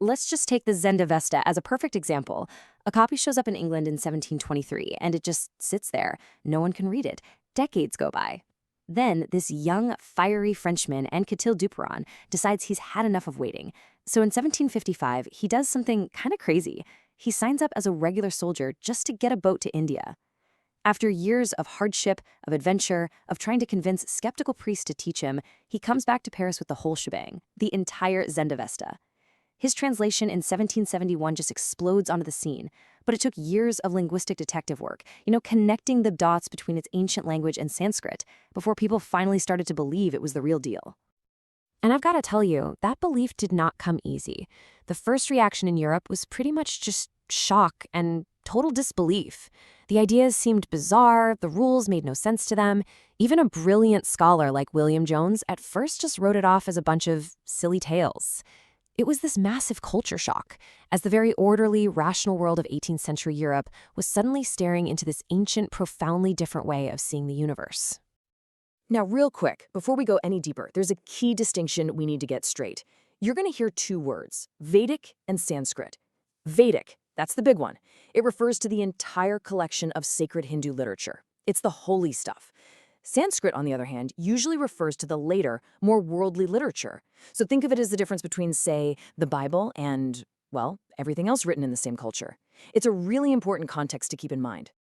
Let's just take the Zend-Avesta as a perfect example. A copy shows up in England in 1723, and it just sits there. No one can read it. Decades go by. Then, this young, fiery Frenchman, Anquetil Duperon, decides he's had enough of waiting. So in 1755, he does something kind of crazy. He signs up as a regular soldier just to get a boat to India. After years of hardship, of adventure, of trying to convince skeptical priests to teach him, he comes back to Paris with the whole shebang, the entire Zend-Avesta. His translation in 1771 just explodes onto the scene, but it took years of linguistic detective work, connecting the dots between its ancient language and Sanskrit, before people finally started to believe it was the real deal. And I've got to tell you, that belief did not come easy. The first reaction in Europe was pretty much just shock and total disbelief. The ideas seemed bizarre, the rules made no sense to them. Even a brilliant scholar like William Jones at first just wrote it off as a bunch of silly tales. It was this massive culture shock, as the very orderly, rational world of 18th century Europe was suddenly staring into this ancient, profoundly different way of seeing the universe. Now, real quick, before we go any deeper, there's a key distinction we need to get straight. You're going to hear two words, Vedic and Sanskrit. Vedic, that's the big one. It refers to the entire collection of sacred Hindu literature. It's the holy stuff. Sanskrit, on the other hand, usually refers to the later, more worldly literature. So think of it as the difference between, say, the Bible and, well, everything else written in the same culture. It's a really important context to keep in mind.